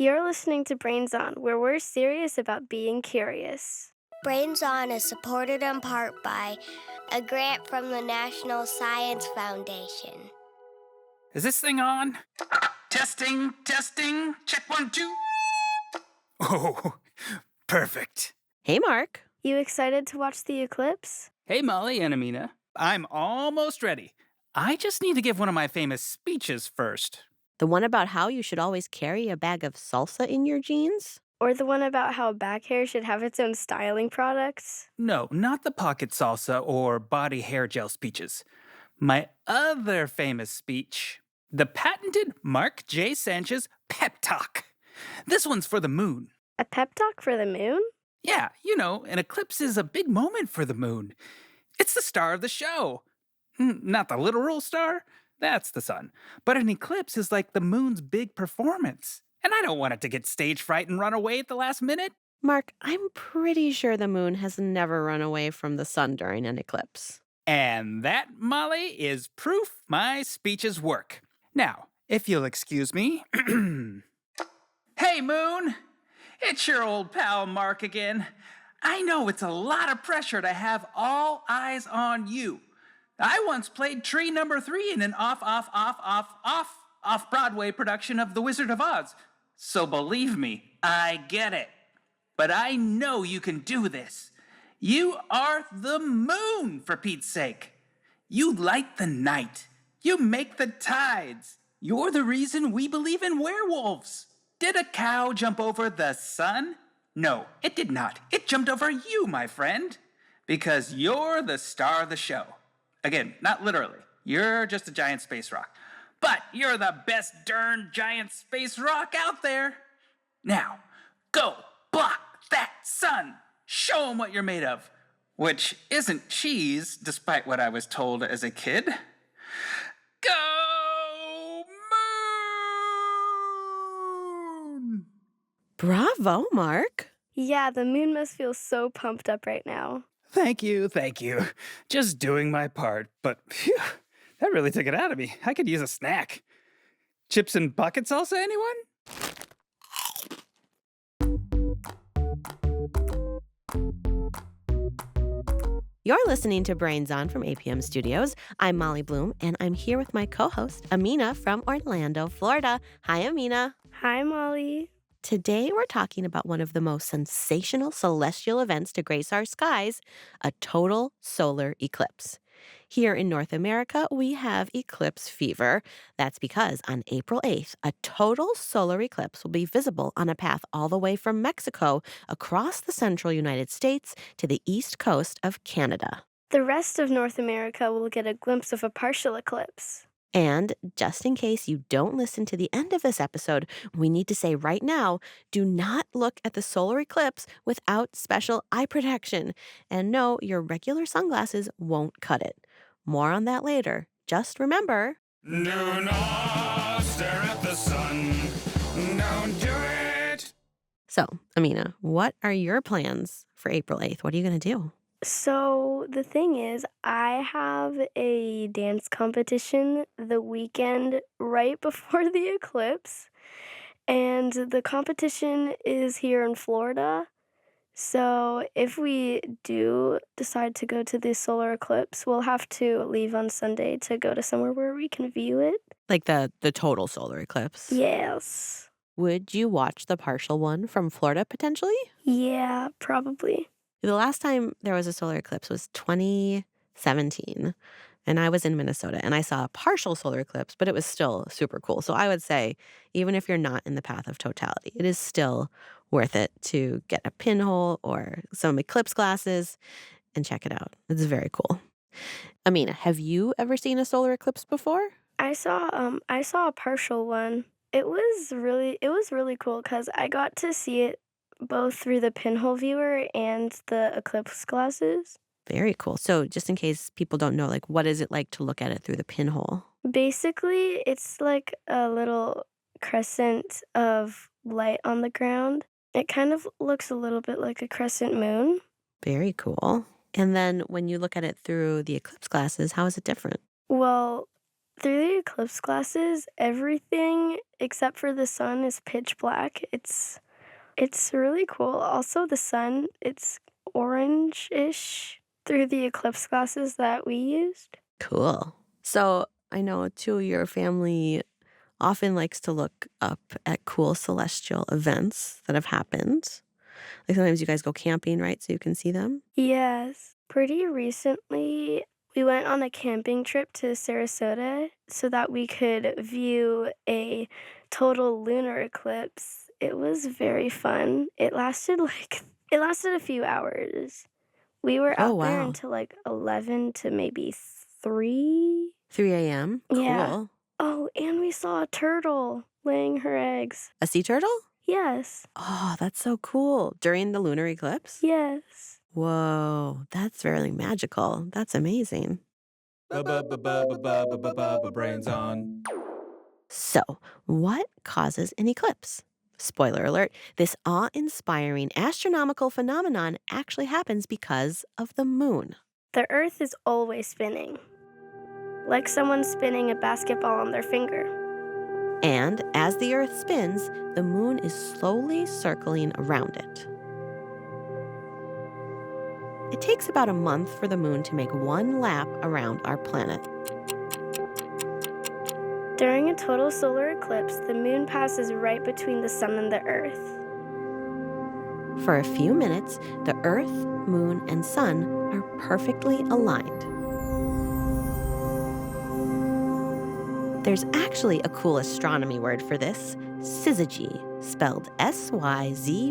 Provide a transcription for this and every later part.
You're listening to Brains On, where we're serious about being curious. Brains On is supported in part by a grant from the National Science Foundation. Is this thing on? Testing, testing, check 1, 2. Oh, perfect. Hey, Mark. You excited to watch the eclipse? Hey, Molly and Aminah. I'm almost ready. I just need to give one of my famous speeches first. The one about how you should always carry a bag of salsa in your jeans? Or the one about how back hair should have its own styling products? No, not the pocket salsa or body hair gel speeches. My other famous speech, the patented Mark J. Sanchez pep talk. This one's for the moon. A pep talk for the moon? Yeah, an eclipse is a big moment for the moon. It's the star of the show. Not the literal star, that's the sun. But an eclipse is like the moon's big performance. And I don't want it to get stage fright and run away at the last minute. Mark, I'm pretty sure the moon has never run away from the sun during an eclipse. And that, Molly, is proof my speeches work. Now, if you'll excuse me. Hey, Moon! It's your old pal Mark again. I know it's a lot of pressure to have all eyes on you. I once played Tree Number 3 in an off-Broadway production of The Wizard of Oz. So believe me, I get it. But I know you can do this. You are the moon, for Pete's sake. You light the night. You make the tides. You're the reason we believe in werewolves. Did a cow jump over the sun? No, it did not. It jumped over you, my friend. Because you're the star of the show. Again, not literally. You're just a giant space rock. But you're the best darn giant space rock out there. Now, go block that sun. Show 'em what you're made of. Which isn't cheese, despite what I was told as a kid. Go moon! Bravo, Mark. Yeah, the moon must feel so pumped up right now. Thank you. Just doing my part, but phew, that really took it out of me. I could use a snack. Chips and pocket salsa, anyone? You're listening to Brains On from APM Studios. I'm Molly Bloom, and I'm here with my co-host, Aminah from Orlando, Florida. Hi, Aminah. Hi, Molly. Today, we're talking about one of the most sensational celestial events to grace our skies, a total solar eclipse. Here in North America, we have eclipse fever. That's because on April 8th, a total solar eclipse will be visible on a path all the way from Mexico across the central United States to the east coast of Canada. The rest of North America will get a glimpse of a partial eclipse. And just in case you don't listen to the end of this episode, we need to say right now, do not look at the solar eclipse without special eye protection. And no, your regular sunglasses won't cut it. More on that later. Just remember, Do not stare at the sun. Don't do it. So, Aminah, what are your plans for April 8th? What are you going to do? So the thing is, I have a dance competition the weekend right before the eclipse, and the competition is here in Florida. So if we do decide to go to the solar eclipse, we'll have to leave on Sunday to go to somewhere where we can view it. Like the total solar eclipse? Yes. Would you watch the partial one from Florida potentially? Yeah, probably. The last time there was a solar eclipse was 2017, and I was in Minnesota, and I saw a partial solar eclipse, but it was still super cool. So I would say, even if you're not in the path of totality, it is still worth it to get a pinhole or some eclipse glasses and check it out. It's very cool. Aminah, have you ever seen a solar eclipse before? I saw a partial one. It was really cool because I got to see it both through the pinhole viewer and the eclipse glasses. Very cool. So just in case people don't know, like, what is it like to look at it through the pinhole? Basically, it's like a little crescent of light on the ground. It kind of looks a little bit like a crescent moon. Very cool. And then when you look at it through the eclipse glasses, how is it different? Well, Through the eclipse glasses, everything except for the sun is pitch black. It's really cool. Also, the sun, it's orange-ish through the eclipse glasses that we used. Cool. So I know, too, your family often likes to look up at cool celestial events that have happened. Like sometimes you guys go camping, right? So you can see them. Yes. Pretty recently, we went on a camping trip to Sarasota so that we could view a total lunar eclipse. It was very fun. It lasted a few hours. We were Oh, out there wow. until like 11 to maybe 3. 3 a.m. Yeah. Cool. Oh, and we saw a turtle laying her eggs. A sea turtle? Yes. Oh, that's so cool. During the lunar eclipse? Yes. Whoa, that's very magical. That's amazing. Brains on. So, what causes an eclipse? Spoiler alert, this awe-inspiring astronomical phenomenon actually happens because of the moon. The earth is always spinning, like someone spinning a basketball on their finger. And as the earth spins, the moon is slowly circling around it. It takes about a month for the moon to make one lap around our planet. During a total solar eclipse, the moon passes right between the sun and the earth. For a few minutes, the earth, moon, and sun are perfectly aligned. There's actually a cool astronomy word for this, syzygy, spelled S-Y-Z-Y-G-Y.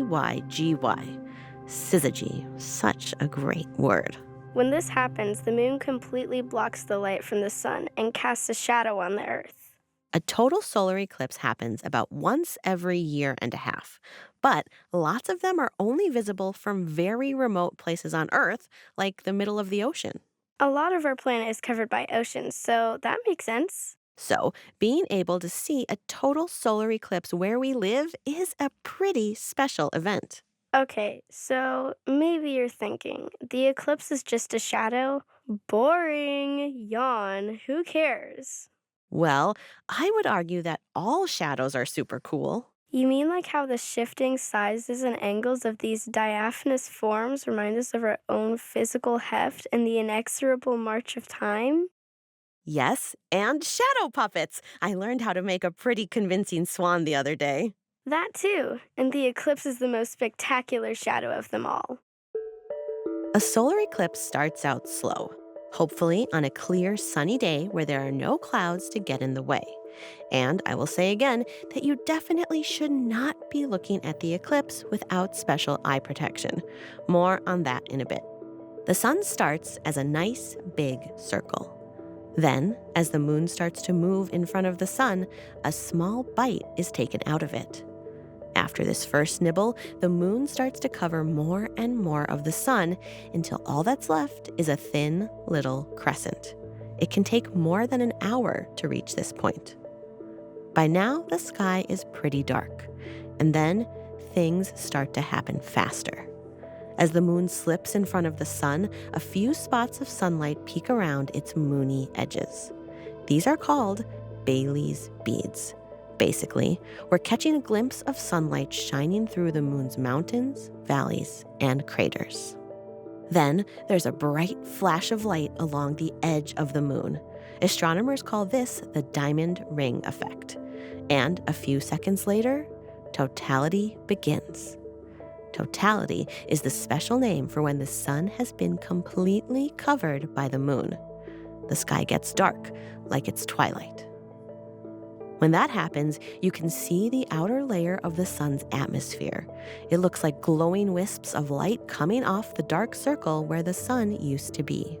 Syzygy, such a great word. When this happens, the moon completely blocks the light from the sun and casts a shadow on the earth. A total solar eclipse happens about once every year and a half, but lots of them are only visible from very remote places on Earth, like the middle of the ocean. A lot of our planet is covered by oceans, so that makes sense. So, being able to see a total solar eclipse where we live is a pretty special event. Okay, so maybe you're thinking, the eclipse is just a shadow? Boring. Yawn. Who cares? Well, I would argue that all shadows are super cool. You mean like how the shifting sizes and angles of these diaphanous forms remind us of our own physical heft and the inexorable march of time? Yes, and shadow puppets. I learned how to make a pretty convincing swan the other day. That too, and the eclipse is the most spectacular shadow of them all. A solar eclipse starts out slow, hopefully on a clear, sunny day where there are no clouds to get in the way. And I will say again that you definitely should not be looking at the eclipse without special eye protection. More on that in a bit. The sun starts as a nice, big circle. Then, as the moon starts to move in front of the sun, a small bite is taken out of it. After this first nibble, the moon starts to cover more and more of the sun until all that's left is a thin little crescent. It can take more than an hour to reach this point. By now, the sky is pretty dark, and then things start to happen faster. As the moon slips in front of the sun, a few spots of sunlight peek around its moony edges. These are called Bailey's beads. Basically, we're catching a glimpse of sunlight shining through the moon's mountains, valleys, and craters. Then there's a bright flash of light along the edge of the moon. Astronomers call this the diamond ring effect. And a few seconds later, totality begins. Totality is the special name for when the sun has been completely covered by the moon. The sky gets dark, like it's twilight. When that happens, you can see the outer layer of the sun's atmosphere. It looks like glowing wisps of light coming off the dark circle where the sun used to be.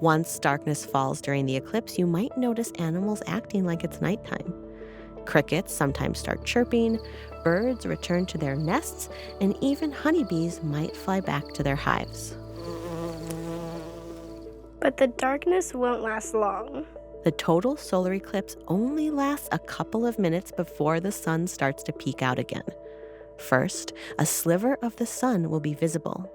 Once darkness falls during the eclipse, you might notice animals acting like it's nighttime. Crickets sometimes start chirping, birds return to their nests, and even honeybees might fly back to their hives. But the darkness won't last long. The total solar eclipse only lasts a couple of minutes before the sun starts to peek out again. First, a sliver of the sun will be visible.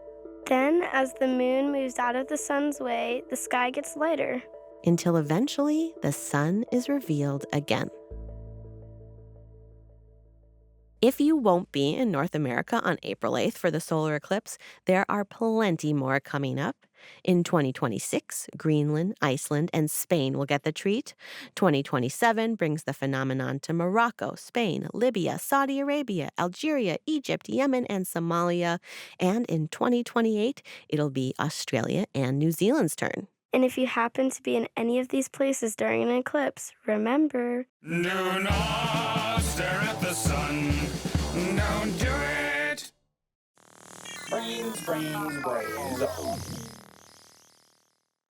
Then, as the moon moves out of the sun's way, the sky gets lighter. until eventually the sun is revealed again. If you won't be in North America on April 8th for the solar eclipse, there are plenty more coming up. In 2026, Greenland, Iceland, and Spain will get the treat. 2027 brings the phenomenon to Morocco, Spain, Libya, Saudi Arabia, Algeria, Egypt, Yemen, and Somalia. And in 2028, it'll be Australia and New Zealand's turn. And if you happen to be in any of these places during an eclipse, remember, do not stare at the sun. Don't do it. Brains.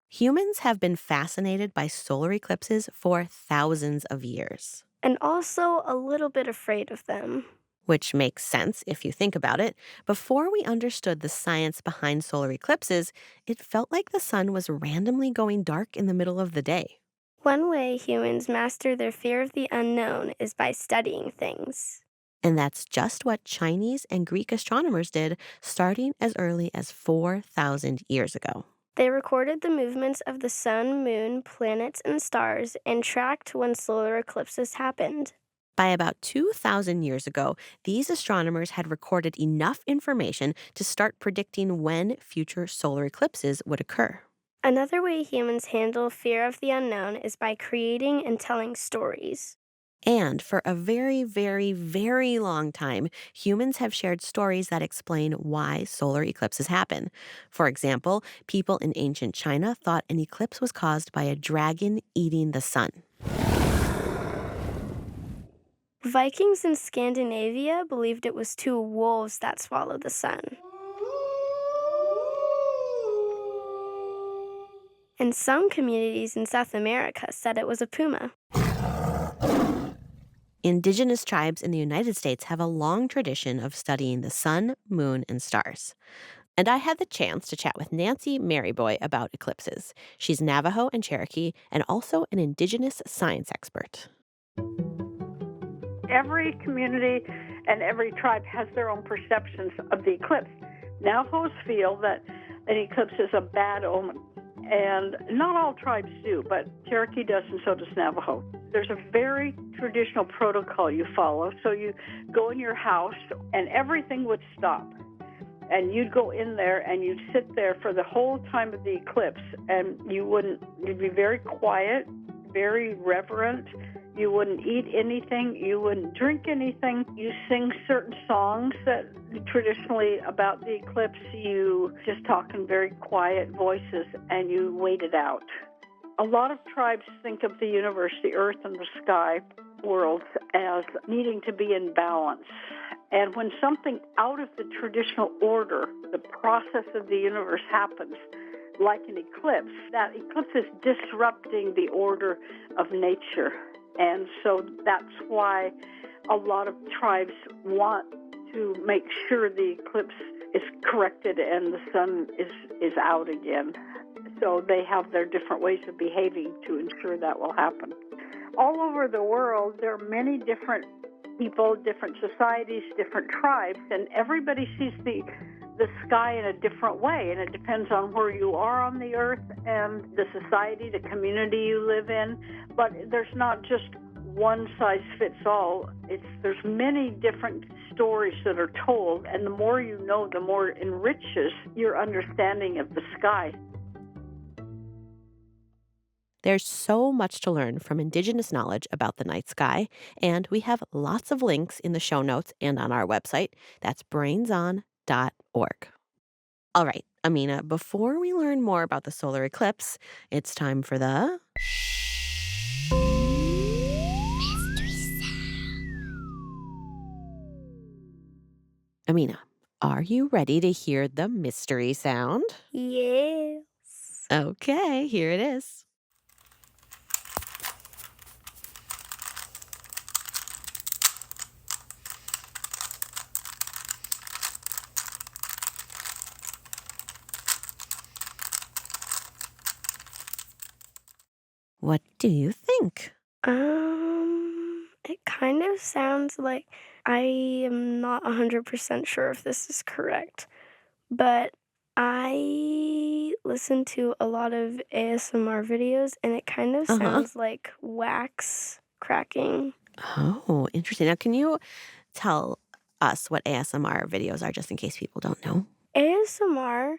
Humans have been fascinated by solar eclipses for thousands of years. and also a little bit afraid of them. Which makes sense if you think about it. Before we understood the science behind solar eclipses, it felt like the sun was randomly going dark in the middle of the day. One way humans master their fear of the unknown is by studying things. And that's just what Chinese and Greek astronomers did starting as early as 4,000 years ago. They recorded the movements of the sun, moon, planets, and stars and tracked when solar eclipses happened. By about 2,000 years ago, these astronomers had recorded enough information to start predicting when future solar eclipses would occur. Another way humans handle fear of the unknown is by creating and telling stories. And for a very, very, very long time, humans have shared stories that explain why solar eclipses happen. For example, people in ancient China thought an eclipse was caused by a dragon eating the sun. Vikings in Scandinavia believed it was two wolves that swallowed the sun. And some communities in South America said it was a puma. Indigenous tribes in the United States have a long tradition of studying the sun, moon, and stars. And I had the chance to chat with Nancy Maryboy about eclipses. She's Navajo and Cherokee and also an indigenous science expert. Every community and every tribe has their own perceptions of the eclipse. Navajos feel that an eclipse is a bad omen, and not all tribes do, but Cherokee does and so does Navajo. There's a very traditional protocol you follow. So you go in your house and everything would stop. And you'd go in there and you'd sit there for the whole time of the eclipse, and you'd be very quiet, very reverent. You wouldn't eat anything. You wouldn't drink anything. You sing certain songs that traditionally about the eclipse. You just talk in very quiet voices, and you wait it out. A lot of tribes think of the universe, the earth and the sky worlds, as needing to be in balance. And when something out of the traditional order, the process of the universe happens, like an eclipse, that eclipse is disrupting the order of nature. And so that's why a lot of tribes want to make sure the eclipse is corrected and the sun is out again. So they have their different ways of behaving to ensure that will happen. All over the world, there are many different people, different societies, different tribes, and everybody sees the sky in a different way, and it depends on where you are on the earth and the society, the community you live in. But there's not just one size fits all. There's many different stories that are told, and the more you know, the more it enriches your understanding of the sky. There's so much to learn from indigenous knowledge about the night sky, and we have lots of links in the show notes and on our website. That's brainson.org. All right, Aminah, before we learn more about the solar eclipse, it's time for the Mystery sound. Aminah, are you ready to hear the mystery sound? Yes. Okay, here it is. What do you think? It kind of sounds like I am not 100% sure if this is correct, but I listen to a lot of ASMR videos, and it kind of Uh-huh. sounds like wax cracking. Oh, interesting. Now, can you tell us what ASMR videos are just in case people don't know? ASMR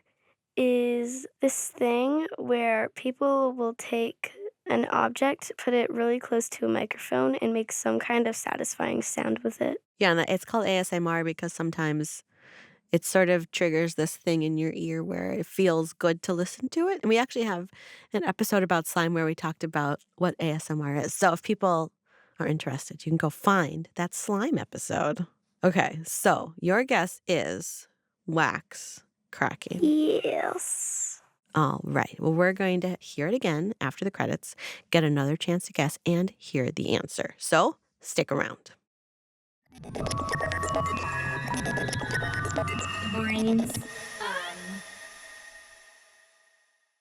is this thing where people will take an object, put it really close to a microphone, and make some kind of satisfying sound with it. Yeah, and it's called ASMR because sometimes it sort of triggers this thing in your ear where it feels good to listen to it. And we actually have an episode about slime where we talked about what ASMR is. So if people are interested, you can go find that slime episode. Okay, so your guess is wax cracking. Yes. All right. Well, we're going to hear it again after the credits, get another chance to guess, and hear the answer. So stick around. Brains.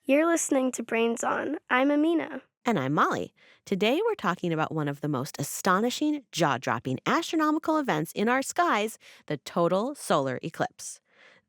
You're listening to Brains On. I'm Aminah. And I'm Molly. Today we're talking about one of the most astonishing, jaw dropping astronomical events in our skies, the total solar eclipse.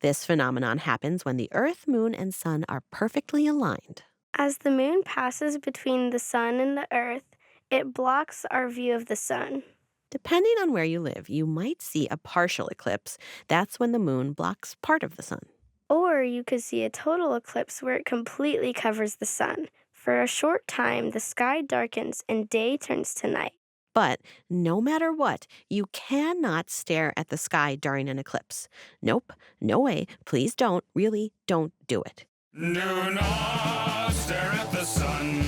This phenomenon happens when the Earth, Moon, and Sun are perfectly aligned. As the moon passes between the sun and the earth, it blocks our view of the sun. Depending on where you live, you might see a partial eclipse. That's when the moon blocks part of the sun. Or you could see a total eclipse where it completely covers the sun. For a short time, the sky darkens and day turns to night. But no matter what, you cannot stare at the sky during an eclipse. Nope, no way. Please don't, really don't do it. Do not stare at the sun.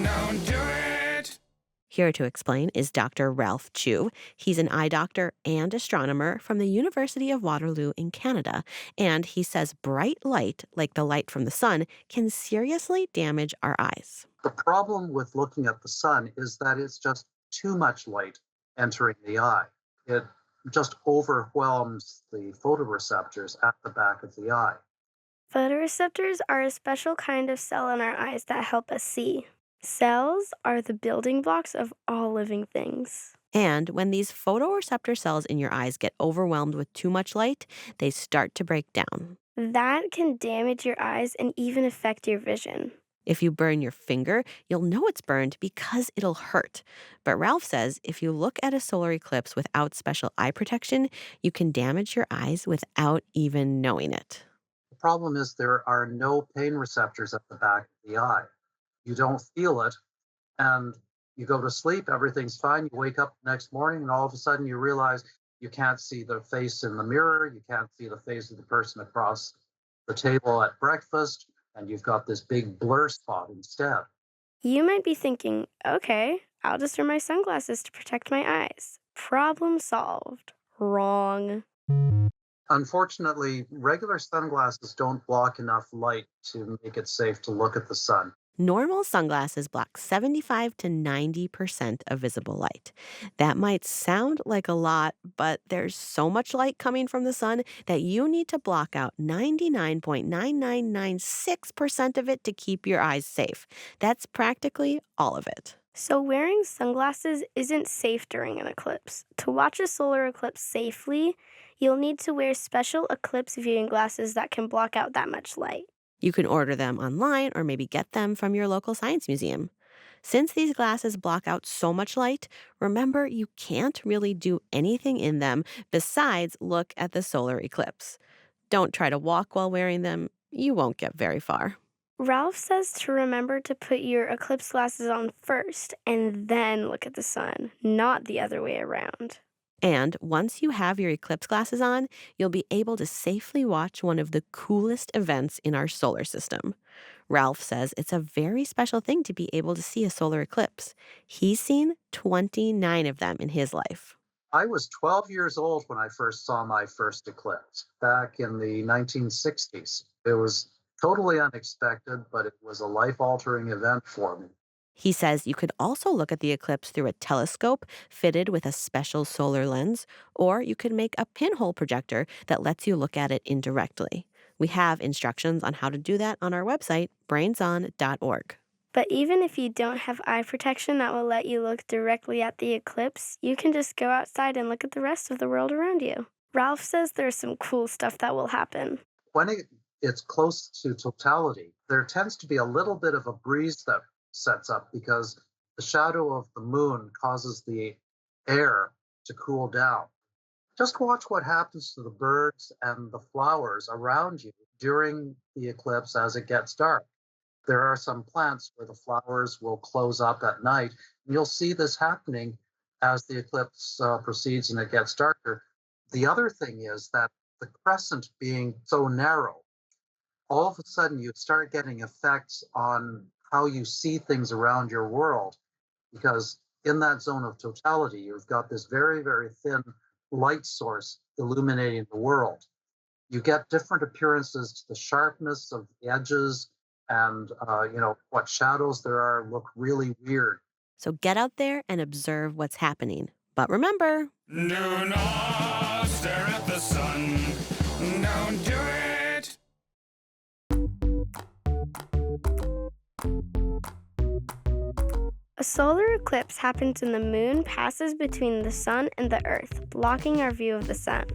Don't do it. Here to explain is Dr. Ralph Chou. He's an eye doctor and astronomer from the University of Waterloo in Canada. And he says bright light, like the light from the sun, can seriously damage our eyes. The problem with looking at the sun is that it's just too much light entering the eye. It just overwhelms the photoreceptors at the back of the eye. Photoreceptors are a special kind of cell in our eyes that help us see. Cells are the building blocks of all living things. And when these photoreceptor cells in your eyes get overwhelmed with too much light, they start to break down. That can damage your eyes and even affect your vision. If you burn your finger, you'll know it's burned because it'll hurt. But Ralph says if you look at a solar eclipse without special eye protection, you can damage your eyes without even knowing it. The problem is there are no pain receptors at the back of the eye. You don't feel it, and you go to sleep, everything's fine. You wake up the next morning, and all of a sudden you realize you can't see the face in the mirror, you can't see the face of the person across the table at breakfast, and you've got this big blur spot instead. You might be thinking, okay, I'll just wear my sunglasses to protect my eyes. Problem solved. Wrong. Unfortunately, regular sunglasses don't block enough light to make it safe to look at the sun. Normal sunglasses block 75 to 90% of visible light. That might sound like a lot, but there's so much light coming from the sun that you need to block out 99.9996% of it to keep your eyes safe. That's practically all of it. So, wearing sunglasses isn't safe during an eclipse. To watch a solar eclipse safely, you'll need to wear special eclipse viewing glasses that can block out that much light. You can order them online or maybe get them from your local science museum. Since these glasses block out so much light, remember you can't really do anything in them besides look at the solar eclipse. Don't try to walk while wearing them. You won't get very far. Ralph says to remember to put your eclipse glasses on first and then look at the sun, not the other way around. And once you have your eclipse glasses on, you'll be able to safely watch one of the coolest events in our solar system. Ralph says it's a very special thing to be able to see a solar eclipse. He's seen 29 of them in his life. I was 12 years old when I first saw my first eclipse back in the 1960s. It was totally unexpected, but it was a life-altering event for me. He says you could also look at the eclipse through a telescope fitted with a special solar lens, or you could make a pinhole projector that lets you look at it indirectly. We have instructions on how to do that on our website, brainson.org. But even if you don't have eye protection that will let you look directly at the eclipse, you can just go outside and look at the rest of the world around you. Ralph says there's some cool stuff that will happen. When it it's close to totality. There tends to be a little bit of a breeze that sets up because the shadow of the moon causes the air to cool down. Just watch what happens to the birds and the flowers around you during the eclipse as it gets dark. There are some plants where the flowers will close up at night. And you'll see this happening as the eclipse proceeds and it gets darker. The other thing is that the crescent being so narrow, all of a sudden you start getting effects on how you see things around your world because in that zone of totality, you've got this very, very thin light source illuminating the world. You get different appearances to the sharpness of the edges and what shadows there are look really weird. So get out there and observe what's happening. But remember, Do not stare at the sun. Don't do it. A solar eclipse happens when the moon passes between the sun and the earth, blocking our view of the sun.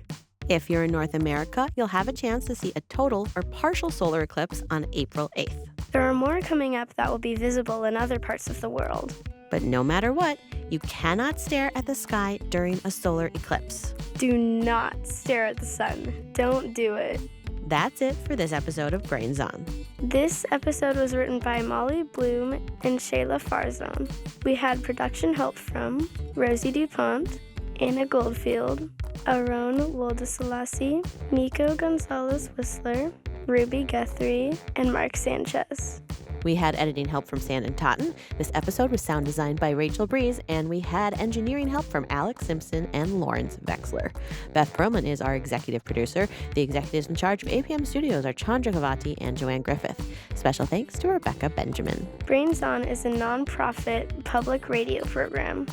if you're in North America, you'll have a chance to see a total or partial solar eclipse on April 8th. There are more coming up that will be visible in other parts of the world. But no matter what, you cannot stare at the sky during a solar eclipse. Do not stare at the sun. Don't do it. That's it for this episode of Brains On. This episode was written by Molly Bloom and Shayla Farzan. We had production help from Rosie DuPont, Anna Goldfield, Aaron Woldeselassie, Nico Gonzalez-Whistler, Ruby Guthrie, and Mark Sanchez. We had editing help from Sand Totten. This episode was sound designed by Rachel Breeze, and we had engineering help from Alex Simpson and Lawrence Vexler. Beth Perlman is our executive producer. The executives in charge of APM Studios are Chandra Gavati and Joanne Griffith. Special thanks to Rebecca Benjamin. Brains On is a nonprofit public radio program.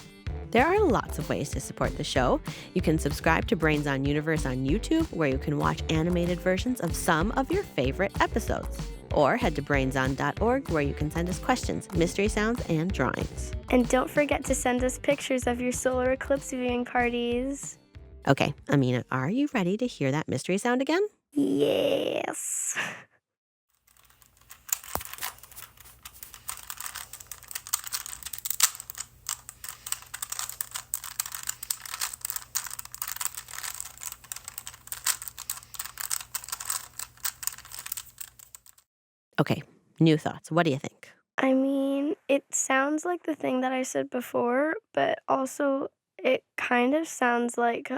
There are lots of ways to support the show. You can subscribe to Brains On Universe on YouTube, where you can watch animated versions of some of your favorite episodes. Or head to brainson.org, where you can send us questions, mystery sounds, and drawings. And don't forget to send us pictures of your solar eclipse viewing parties. Okay, Aminah, are you ready to hear that mystery sound again? Yes. Okay, new thoughts. What do you think? I mean, it sounds like the thing that I said before, but also it kind of sounds like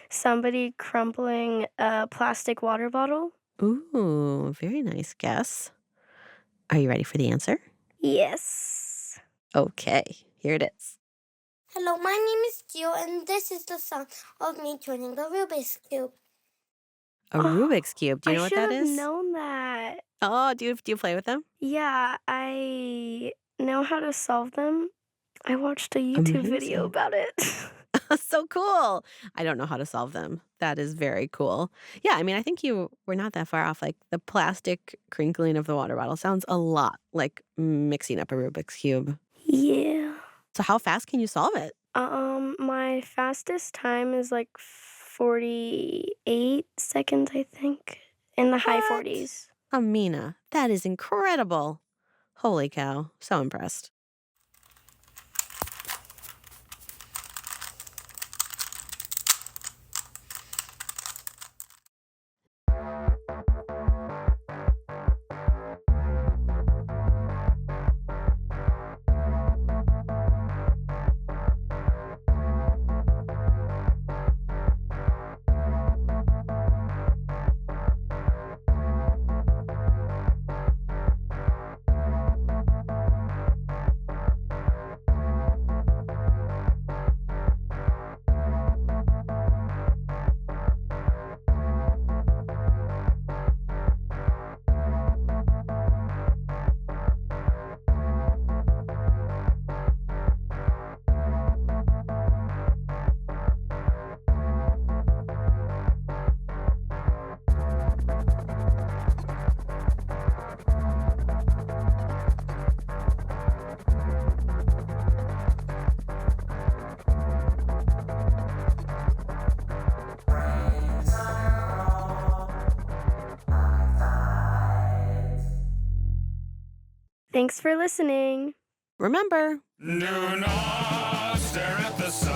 somebody crumpling a plastic water bottle. Ooh, very nice guess. Are you ready for the answer? Yes. Okay, here it is. Hello, my name is Gio, and this is the sound of me turning the Rubik's Cube. A Rubik's Cube. Do you know what that I should is? have known that. Oh, do you play with them? Yeah, I know how to solve them. I watched a YouTube video Amazing. about it. So cool. I don't know how to solve them. That is very cool. Yeah, I mean, I think you were not that far off. Like the plastic crinkling of the water bottle sounds a lot like mixing up a Rubik's Cube. Yeah. So how fast can you solve it? My fastest time is like 48 seconds, I think, in the high What? 40s. Aminah, that is incredible. Holy cow. So impressed. Thanks for listening. Remember, Do not stare at the sun.